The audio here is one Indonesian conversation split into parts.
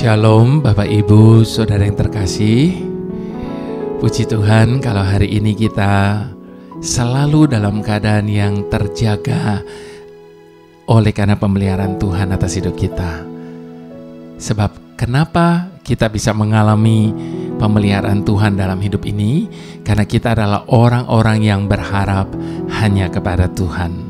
Shalom Bapak Ibu Saudara yang terkasih. Puji Tuhan kalau hari ini kita selalu dalam keadaan yang terjaga oleh karena pemeliharaan Tuhan atas hidup kita. Sebab kenapa kita bisa mengalami pemeliharaan Tuhan dalam hidup ini? Karena kita adalah orang-orang yang berharap hanya kepada Tuhan.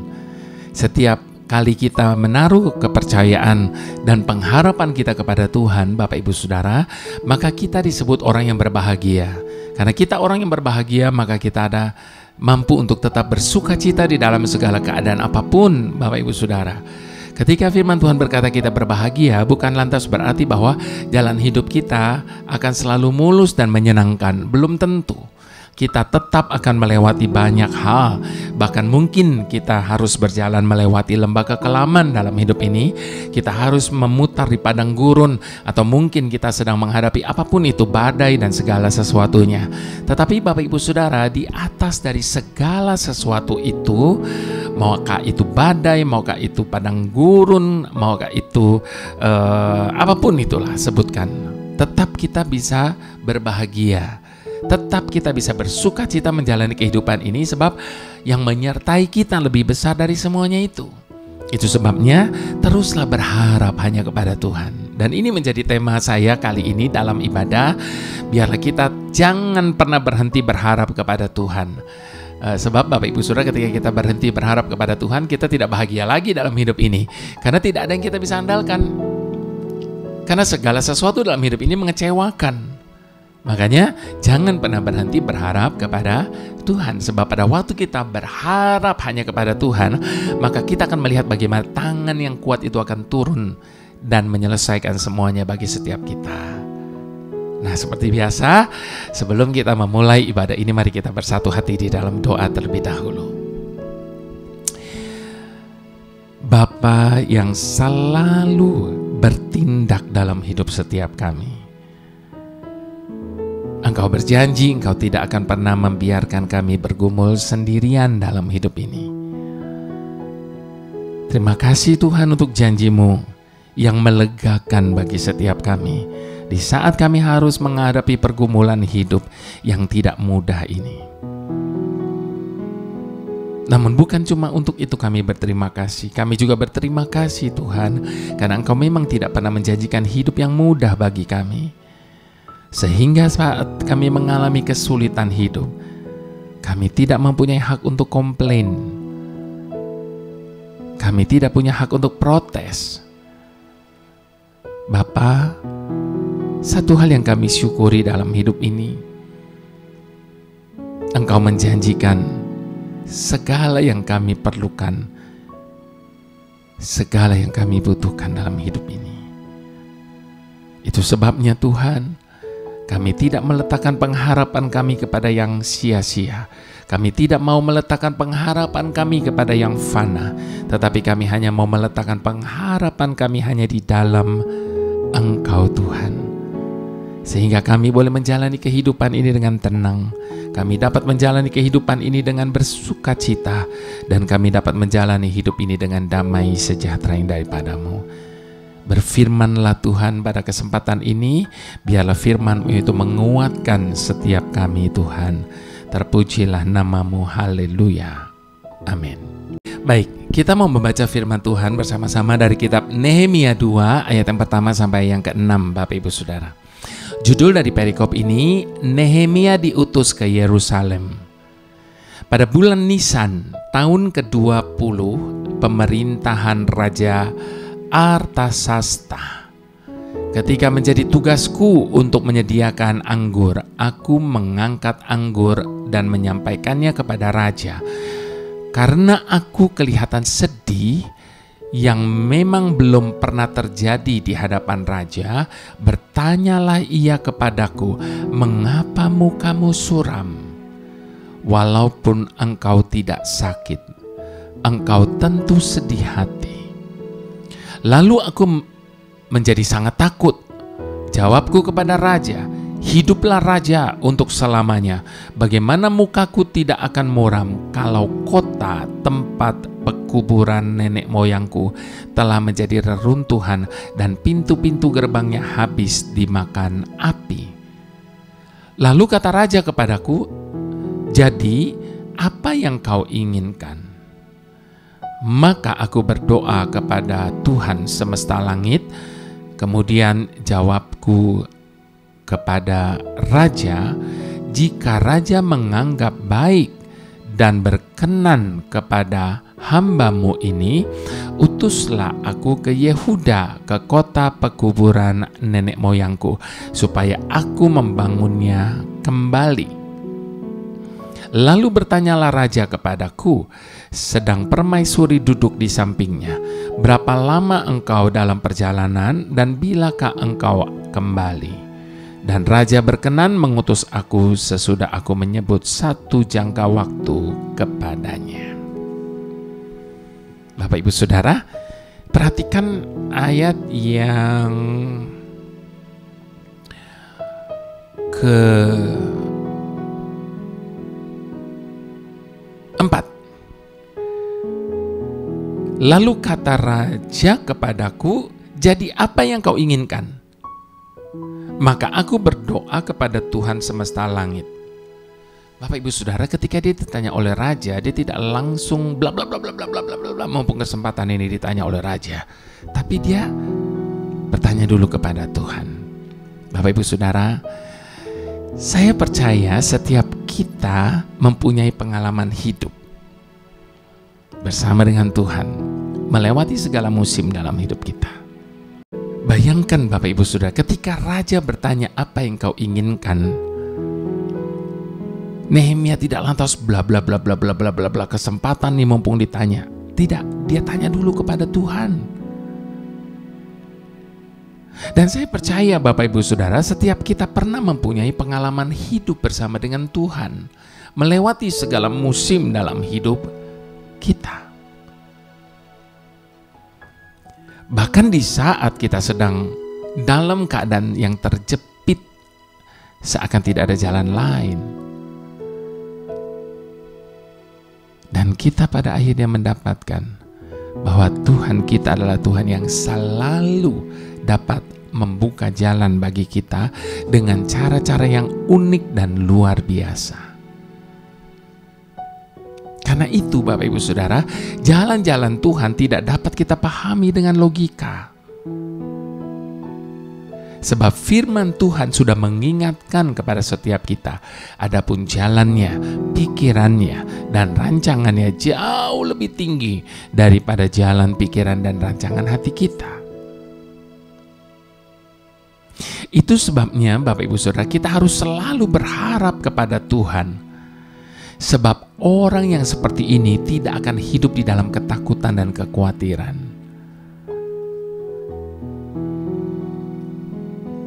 Setiap kali kita menaruh kepercayaan dan pengharapan kita kepada Tuhan, Bapak Ibu Saudara, maka kita disebut orang yang berbahagia. Karena kita orang yang berbahagia, maka kita ada mampu untuk tetap bersuka cita di dalam segala keadaan apapun, Bapak Ibu Saudara. Ketika firman Tuhan berkata kita berbahagia, bukan lantas berarti bahwa jalan hidup kita akan selalu mulus dan menyenangkan. Belum tentu. Kita tetap akan melewati banyak hal. Bahkan mungkin kita harus berjalan melewati lembah kekelaman dalam hidup ini. Kita harus memutar di padang gurun. Atau mungkin kita sedang menghadapi apapun itu, badai dan segala sesuatunya. Tetapi Bapak Ibu Saudara, di atas dari segala sesuatu itu, maukah itu badai, maukah itu padang gurun, maukah itu apapun itulah sebutkan, tetap kita bisa berbahagia. Tetap kita bisa bersuka cita menjalani kehidupan ini, sebab yang menyertai kita lebih besar dari semuanya itu. Itu sebabnya teruslah berharap hanya kepada Tuhan. Dan ini menjadi tema saya kali ini dalam ibadah. Biarlah kita jangan pernah berhenti berharap kepada Tuhan. Sebab Bapak Ibu Saudara, ketika kita berhenti berharap kepada Tuhan, kita tidak bahagia lagi dalam hidup ini. Karena tidak ada yang kita bisa andalkan. Karena segala sesuatu dalam hidup ini mengecewakan. Makanya jangan pernah berhenti berharap kepada Tuhan. Sebab pada waktu kita berharap hanya kepada Tuhan, maka kita akan melihat bagaimana tangan yang kuat itu akan turun dan menyelesaikan semuanya bagi setiap kita. Nah, seperti biasa, sebelum kita memulai ibadah ini, mari kita bersatu hati di dalam doa terlebih dahulu. Bapa yang selalu bertindak dalam hidup setiap kami, Engkau berjanji Engkau tidak akan pernah membiarkan kami bergumul sendirian dalam hidup ini. Terima kasih Tuhan untuk janji-Mu yang melegakan bagi setiap kami di saat kami harus menghadapi pergumulan hidup yang tidak mudah ini. Namun bukan cuma untuk itu kami berterima kasih. Kami juga berterima kasih Tuhan, karena Engkau memang tidak pernah menjanjikan hidup yang mudah bagi kami. Sehingga saat kami mengalami kesulitan hidup, kami tidak mempunyai hak untuk komplain. Kami tidak punya hak untuk protes. Bapa, satu hal yang kami syukuri dalam hidup ini, Engkau menjanjikan segala yang kami perlukan, segala yang kami butuhkan dalam hidup ini. Itu sebabnya Tuhan, kami tidak meletakkan pengharapan kami kepada yang sia-sia. Kami tidak mau meletakkan pengharapan kami kepada yang fana. Tetapi kami hanya mau meletakkan pengharapan kami hanya di dalam Engkau Tuhan. Sehingga kami boleh menjalani kehidupan ini dengan tenang. Kami dapat menjalani kehidupan ini dengan bersuka cita. Dan kami dapat menjalani hidup ini dengan damai sejahtera yang daripada-Mu. Berfirmanlah Tuhan pada kesempatan ini, biarlah firman-Mu itu menguatkan setiap kami Tuhan. Terpujilah nama-Mu, haleluya, amin. Baik, kita mau membaca firman Tuhan bersama-sama dari kitab Nehemia 2 ayat yang pertama sampai yang ke-6, Bapak Ibu Saudara. Judul dari perikop ini, Nehemia diutus ke Yerusalem. Pada bulan Nisan, tahun ke-20 pemerintahan Raja Artasasta, ketika menjadi tugasku untuk menyediakan anggur, aku mengangkat anggur dan menyampaikannya kepada raja. Karena aku kelihatan sedih yang memang belum pernah terjadi di hadapan raja, bertanyalah ia kepadaku, "Mengapa mukamu suram? Walaupun engkau tidak sakit, engkau tentu sedih hati." Lalu aku menjadi sangat takut. Jawabku kepada raja, Hiduplah raja untuk selamanya. Bagaimana mukaku tidak akan muram kalau kota tempat pekuburan nenek moyangku telah menjadi reruntuhan dan pintu-pintu gerbangnya habis dimakan api. Lalu kata raja kepadaku, jadi apa yang kau inginkan? Maka aku berdoa kepada Tuhan semesta langit. Kemudian jawabku kepada raja, jika raja menganggap baik dan berkenan kepada hamba-Mu ini, utuslah aku ke Yehuda, ke kota pekuburan nenek moyangku, supaya aku membangunnya kembali. Lalu bertanyalah raja kepadaku, sedang permaisuri duduk di sampingnya, berapa lama engkau dalam perjalanan dan bilakah engkau kembali? Dan raja berkenan mengutus aku sesudah aku menyebut satu jangka waktu kepadanya. Bapak Ibu Saudara, perhatikan ayat yang ke-4. Lalu kata raja kepadaku, jadi apa yang kau inginkan? Maka aku berdoa kepada Tuhan semesta langit. Bapak Ibu Saudara, ketika dia ditanya oleh raja, dia tidak langsung bla bla bla bla bla bla bla bla, mumpung kesempatan ini ditanya oleh raja, tapi dia bertanya dulu kepada Tuhan. Bapak Ibu Saudara, saya percaya setiap kita mempunyai pengalaman hidup bersama dengan Tuhan, melewati segala musim dalam hidup kita. Bayangkan Bapak Ibu Saudara, ketika raja bertanya apa yang kau inginkan, Nehemia tidak lantas bla bla bla bla bla bla bla bla, kesempatan nih mumpung ditanya. Tidak, dia tanya dulu kepada Tuhan. Dan saya percaya Bapak Ibu Saudara, setiap kita pernah mempunyai pengalaman hidup bersama dengan Tuhan, melewati segala musim dalam hidup kita. Bahkan di saat kita sedang dalam keadaan yang terjepit, seakan tidak ada jalan lain, dan kita pada akhirnya mendapatkan bahwa Tuhan kita adalah Tuhan yang selalu dapat membuka jalan bagi kita dengan cara-cara yang unik dan luar biasa. Karena itu Bapak Ibu Saudara, jalan-jalan Tuhan tidak dapat kita pahami dengan logika. Sebab firman Tuhan sudah mengingatkan kepada setiap kita, adapun jalannya, pikirannya, dan rancangannya jauh lebih tinggi daripada jalan, pikiran, dan rancangan hati kita. Itu sebabnya Bapak Ibu Saudara, kita harus selalu berharap kepada Tuhan. Sebab orang yang seperti ini tidak akan hidup di dalam ketakutan dan kekhawatiran.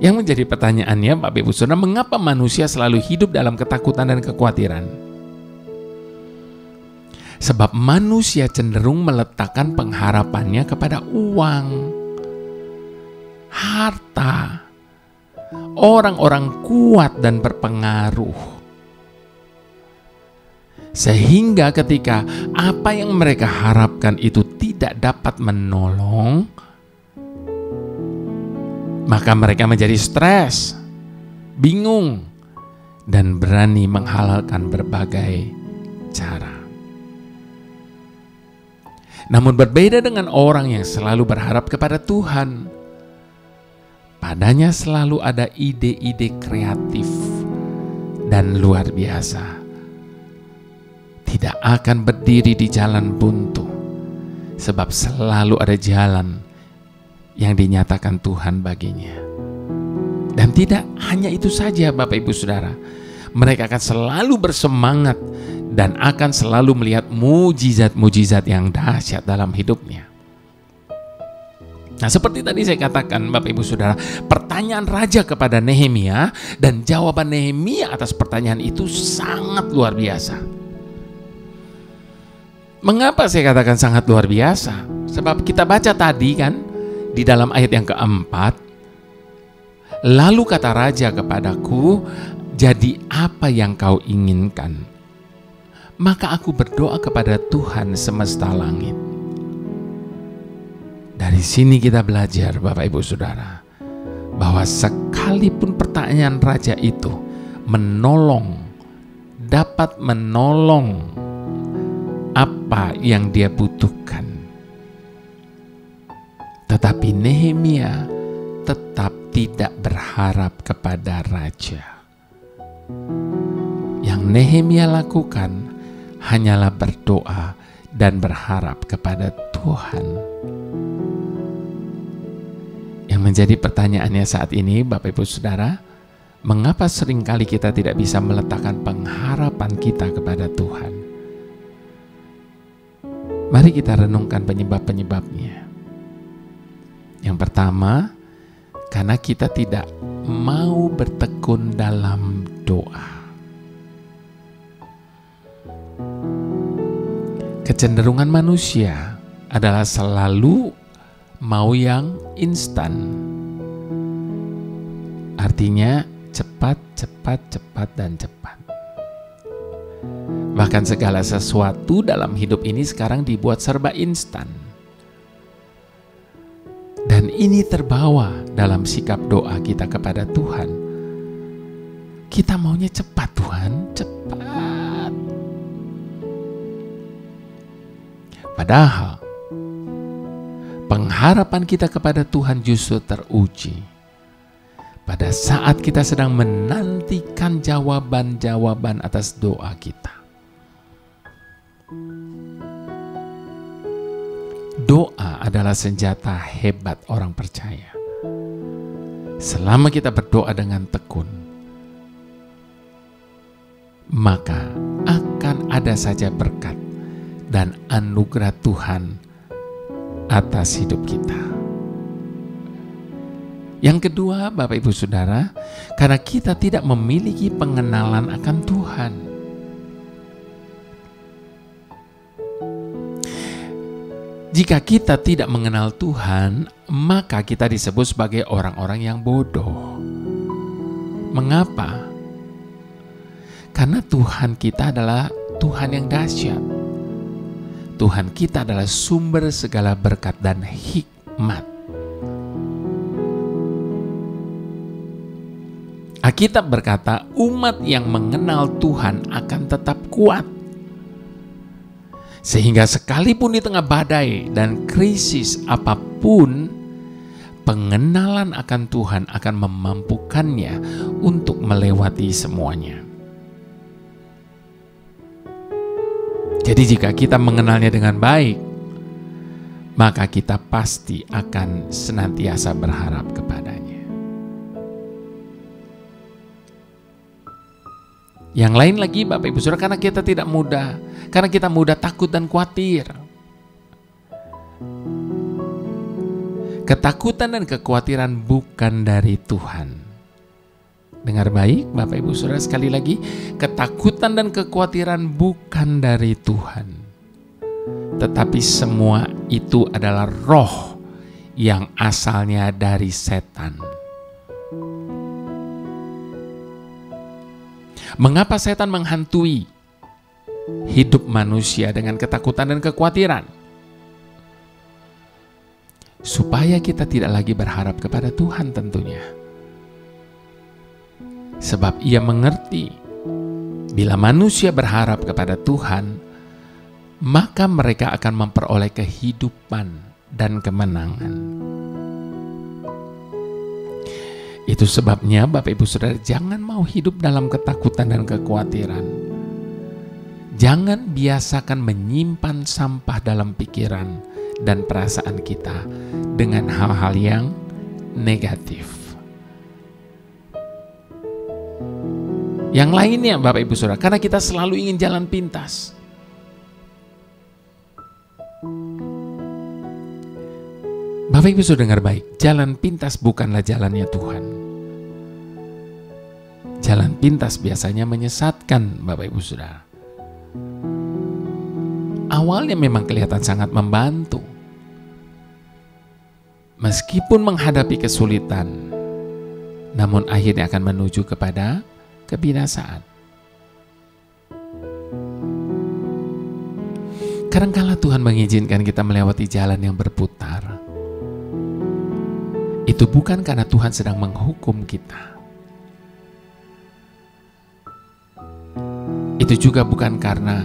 Yang menjadi pertanyaannya Bapak Ibu Saudara, mengapa manusia selalu hidup dalam ketakutan dan kekhawatiran? Sebab manusia cenderung meletakkan pengharapannya kepada uang, harta, orang-orang kuat dan berpengaruh. Sehingga ketika apa yang mereka harapkan itu tidak dapat menolong, maka mereka menjadi stres, bingung, dan berani menghalalkan berbagai cara. Namun berbeda dengan orang yang selalu berharap kepada Tuhan, padanya selalu ada ide-ide kreatif dan luar biasa. Tidak akan berdiri di jalan buntu, sebab selalu ada jalan yang dinyatakan Tuhan baginya. Dan tidak hanya itu saja Bapak Ibu Saudara, mereka akan selalu bersemangat dan akan selalu melihat mujizat-mujizat yang dahsyat dalam hidupnya. Nah, seperti tadi saya katakan Bapak Ibu Saudara, pertanyaan raja kepada Nehemia dan jawaban Nehemia atas pertanyaan itu sangat luar biasa. Mengapa saya katakan sangat luar biasa? Sebab kita baca tadi kan, di dalam ayat yang keempat, Lalu kata raja kepadaku, jadi apa yang kau inginkan? Maka aku berdoa kepada Tuhan semesta langit. Dari sini kita belajar, Bapak Ibu Saudara, bahwa sekalipun pertanyaan raja itu dapat menolong apa yang dia butuhkan, tetapi Nehemia tetap tidak berharap kepada raja. Yang Nehemia lakukan hanyalah berdoa dan berharap kepada Tuhan. Yang menjadi pertanyaannya saat ini, Bapak Ibu Saudara, mengapa seringkali kita tidak bisa meletakkan pengharapan kita kepada Tuhan? Mari kita renungkan penyebab-penyebabnya. Yang pertama, karena kita tidak mau bertekun dalam doa. Kecenderungan manusia adalah selalu mau yang instan. Artinya cepat, dan cepat. Bahkan segala sesuatu dalam hidup ini sekarang dibuat serba instan. Dan ini terbawa dalam sikap doa kita kepada Tuhan. Kita maunya cepat, Tuhan, cepat. Padahal pengharapan kita kepada Tuhan justru teruji pada saat kita sedang menantikan jawaban-jawaban atas doa kita. Doa adalah senjata hebat orang percaya. Selama kita berdoa dengan tekun, maka akan ada saja berkat dan anugerah Tuhan atas hidup kita. Yang kedua, Bapak Ibu Saudara, karena kita tidak memiliki pengenalan akan Tuhan. Jika kita tidak mengenal Tuhan, maka kita disebut sebagai orang-orang yang bodoh. Mengapa? Karena Tuhan kita adalah Tuhan yang dahsyat. Tuhan kita adalah sumber segala berkat dan hikmat. Alkitab berkata, umat yang mengenal Tuhan akan tetap kuat. Sehingga sekalipun di tengah badai dan krisis apapun, pengenalan akan Tuhan akan memampukannya untuk melewati semuanya. Jadi jika kita mengenalnya dengan baik, maka kita pasti akan senantiasa berharap kepadanya. Yang lain lagi, Bapak Ibu Saudara, karena kita mudah takut dan khawatir. Ketakutan dan kekhawatiran bukan dari Tuhan. Dengar baik Bapak Ibu Saudara, sekali lagi, ketakutan dan kekhawatiran bukan dari Tuhan. Tetapi semua itu adalah roh yang asalnya dari setan. Mengapa setan menghantui hidup manusia dengan ketakutan dan kekhawatiran? Supaya kita tidak lagi berharap kepada Tuhan tentunya. Sebab ia mengerti, bila manusia berharap kepada Tuhan, maka mereka akan memperoleh kehidupan dan kemenangan. Itu sebabnya Bapak Ibu Saudara, jangan mau hidup dalam ketakutan dan kekhawatiran. Jangan biasakan menyimpan sampah dalam pikiran dan perasaan kita dengan hal-hal yang negatif. Yang lainnya Bapak Ibu Saudara, karena kita selalu ingin jalan pintas. Bapak Ibu Saudara dengar baik, jalan pintas bukanlah jalannya Tuhan. Jalan pintas biasanya menyesatkan Bapak Ibu Saudara. Awalnya memang kelihatan sangat membantu. Meskipun menghadapi kesulitan, namun akhirnya akan menuju kepada kebinasaan. Kadangkala Tuhan mengizinkan kita melewati jalan yang berputar. Itu bukan karena Tuhan sedang menghukum kita. Itu juga bukan karena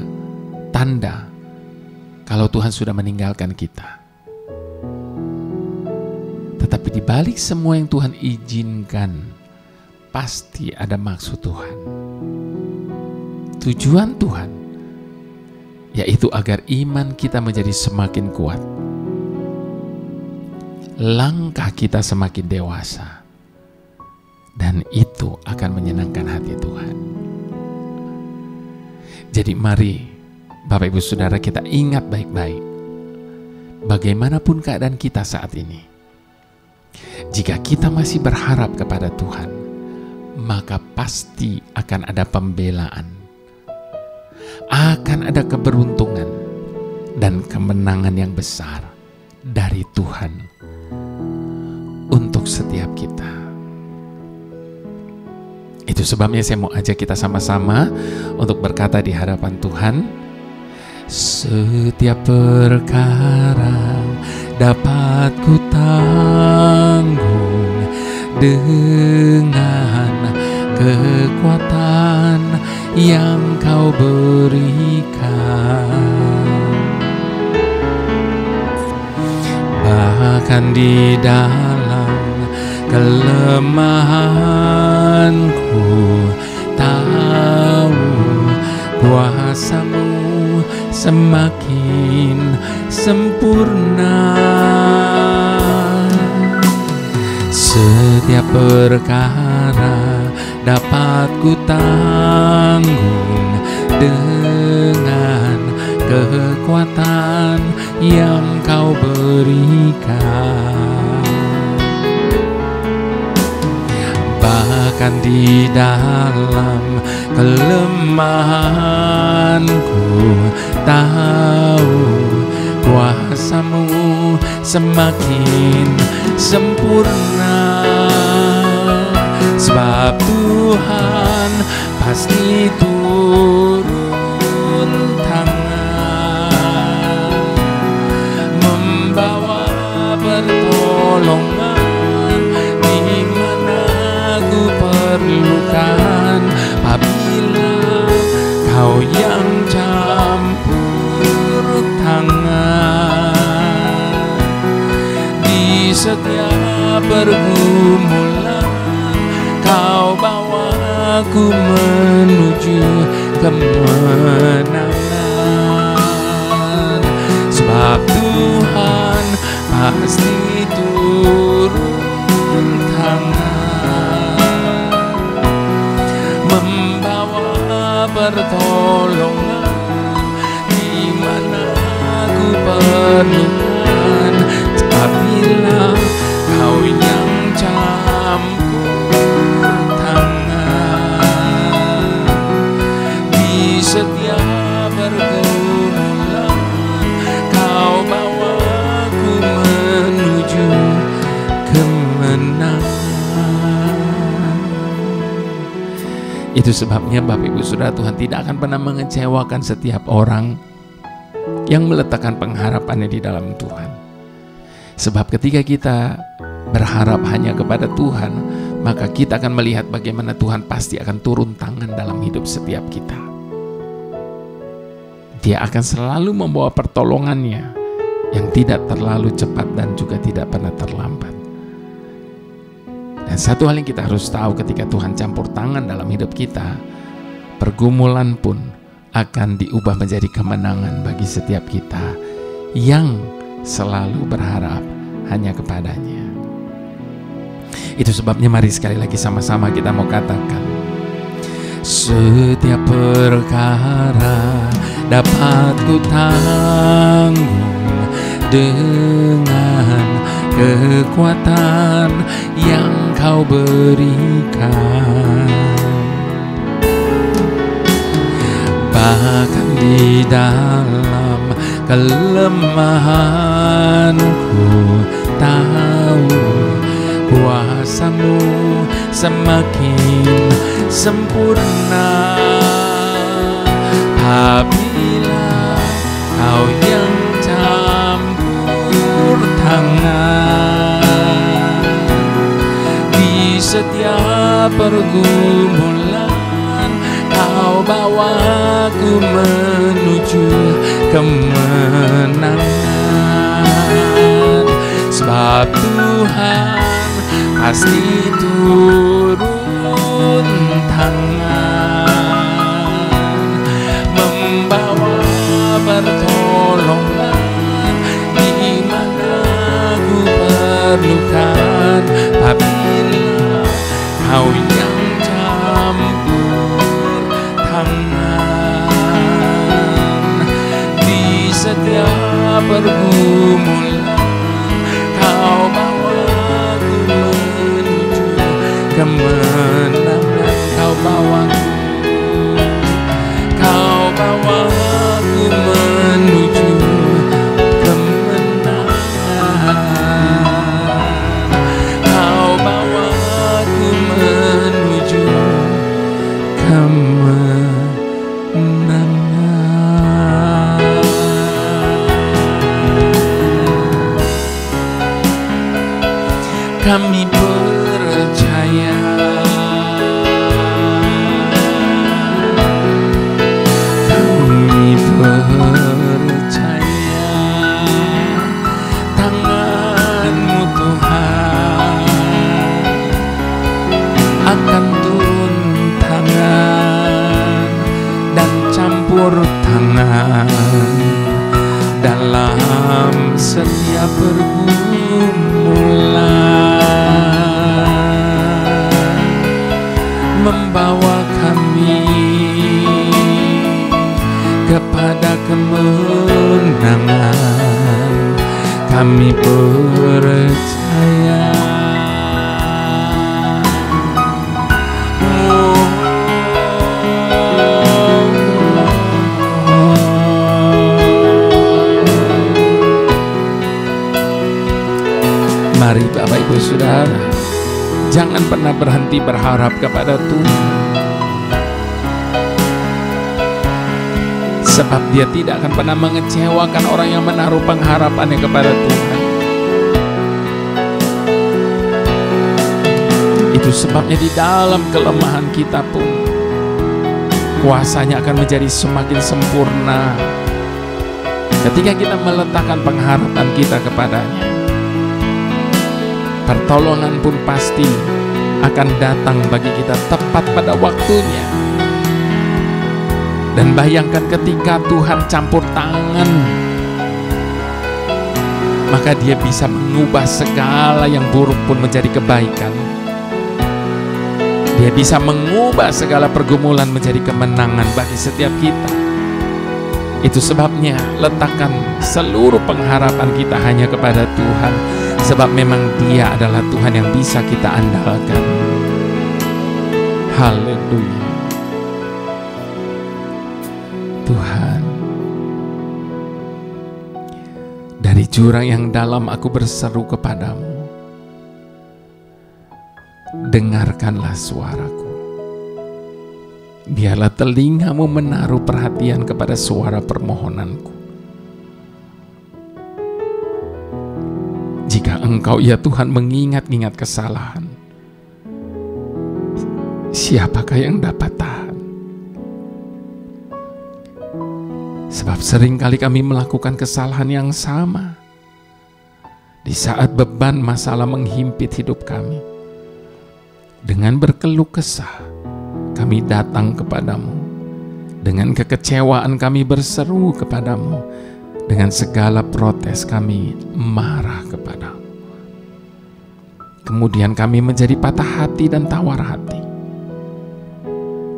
tanda kalau Tuhan sudah meninggalkan kita. Tetapi di balik semua yang Tuhan izinkan, pasti ada maksud Tuhan. Tujuan Tuhan yaitu agar iman kita menjadi semakin kuat, langkah kita semakin dewasa, dan itu akan menyenangkan hati Tuhan. Jadi mari Bapak Ibu Saudara, kita ingat baik-baik, bagaimanapun keadaan kita saat ini, jika kita masih berharap kepada Tuhan, maka pasti akan ada pembelaan, akan ada keberuntungan dan kemenangan yang besar dari Tuhan untuk setiap kita. Itu sebabnya saya mau ajak kita sama-sama untuk berkata di hadapan Tuhan, setiap perkara dapat ku tanggung dengan kekuatan yang Kau berikan. Bahkan di dalam kelemahanku, tahu kuasa-Mu semakin sempurna. Setiap perkara dapat ku tanggung dengan kekuatan yang Kau berikan. Bahkan di dalam kelemahanku, tahu kuasa-Mu semakin sempurna. Sebab Tuhan pasti turun tangan, membawa pertolongan di mana ku perlukan. Apabila Kau yang campur tangan di setiap pergumulan, Kau bawa aku menuju kemenangan. Sebab Tuhan pasti turun tangan, membawa pertolongan di mana aku perlukan. Apabila Kau yang campur tangan di setiap pergumulan, Kau bawa aku menuju kemenangan. Itu sebabnya Bapak Ibu Saudara, Tuhan tidak akan pernah mengecewakan setiap orang yang meletakkan pengharapannya di dalam Tuhan. Sebab ketika kita berharap hanya kepada Tuhan, maka kita akan melihat bagaimana Tuhan pasti akan turun tangan dalam hidup setiap kita. Dia akan selalu membawa pertolongannya yang tidak terlalu cepat dan juga tidak pernah terlambat. Dan satu hal yang kita harus tahu, ketika Tuhan campur tangan dalam hidup kita, pergumulan pun akan diubah menjadi kemenangan bagi setiap kita yang selalu berharap hanya kepadanya. Itu sebabnya mari sekali lagi sama-sama kita mau katakan, setiap perkara dapat ku tanggung dengan kekuatan yang Kau berikan. Bahkan di dalam kelemahanku, tahu kuasa-Mu semakin sempurna. Apabila Kau yang campur tangan di setiap pergumulan, Kau bawaku menuju kemenangan. Sebab Tuhan pasti turun tangan, membawa pertolongan di mana ku perlukan. Apabila Kau yang campur tangan di setiap pergumulan, Kau bawaku menuju kemenangan. Kau bawaku menuju kemenangan. Kau bawaku menuju kemenangan. Kami percaya, tangan-Mu Tuhan akan turun tangan dan campur tangan dalam setiap pergumulan, membawa kami kepada kemenangan. Kami percaya. Mari Bapak Ibu Saudara, jangan pernah berhenti berharap kepada Tuhan, sebab Dia tidak akan pernah mengecewakan orang yang menaruh pengharapannya kepada Tuhan. Itu sebabnya di dalam kelemahan kita pun kuasanya akan menjadi semakin sempurna ketika kita meletakkan pengharapan kita kepadanya. Pertolongan pun pasti akan datang bagi kita tepat pada waktunya. Dan bayangkan ketika Tuhan campur tangan, maka Dia bisa mengubah segala yang buruk pun menjadi kebaikan. Dia bisa mengubah segala pergumulan menjadi kemenangan bagi setiap kita. Itu sebabnya letakkan seluruh pengharapan kita hanya kepada Tuhan, sebab memang Dia adalah Tuhan yang bisa kita andalkan. Haleluya. Tuhan, dari jurang yang dalam aku berseru kepadamu. Dengarkanlah suaraku. Biarlah telingamu menaruh perhatian kepada suara permohonanku. Jika Engkau ya Tuhan mengingat-ingat kesalahan, siapakah yang dapat tahan? Sebab seringkali kami melakukan kesalahan yang sama. Di saat beban masalah menghimpit hidup kami, dengan berkeluh kesah, kami datang kepadamu. Dengan kekecewaan kami berseru kepadamu. Dengan segala protes kami marah kepadamu. Kemudian kami menjadi patah hati dan tawar hati.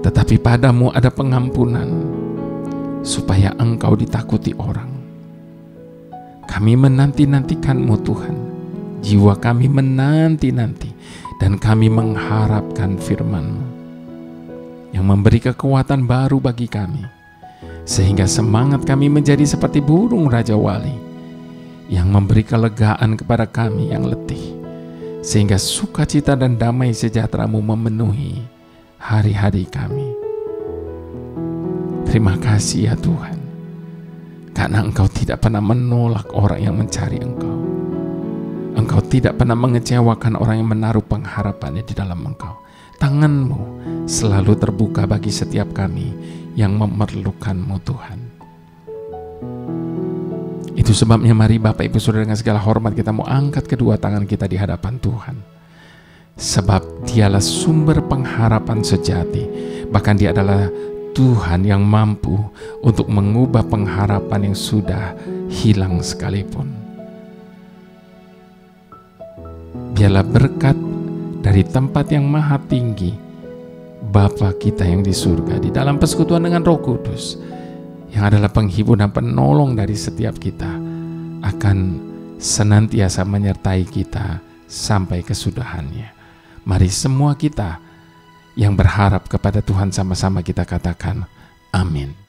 Tetapi padamu ada pengampunan, supaya Engkau ditakuti orang. Kami menanti-nantikan-Mu Tuhan. Jiwa kami menanti-nanti, dan kami mengharapkan firman-Mu yang memberi kekuatan baru bagi kami, sehingga semangat kami menjadi seperti burung Raja Wali yang memberi kelegaan kepada kami yang letih, sehingga sukacita dan damai sejahtera-Mu memenuhi hari-hari kami. Terima kasih ya Tuhan, karena Engkau tidak pernah menolak orang yang mencari Engkau. Engkau tidak pernah mengecewakan orang yang menaruh pengharapannya di dalam Engkau. Tangan-Mu selalu terbuka bagi setiap kami yang memerlukan-Mu Tuhan. Itu sebabnya mari Bapak Ibu Saudara dengan segala hormat kita mau angkat kedua tangan kita di hadapan Tuhan. Sebab Dialah sumber pengharapan sejati. Bahkan Dia adalah Tuhan yang mampu untuk mengubah pengharapan yang sudah hilang sekalipun. Biarlah berkat dari tempat yang maha tinggi, Bapa kita yang di surga, di dalam persekutuan dengan Roh Kudus, yang adalah penghibur dan penolong dari setiap kita, akan senantiasa menyertai kita sampai kesudahannya. Mari semua kita yang berharap kepada Tuhan sama-sama kita katakan, amin.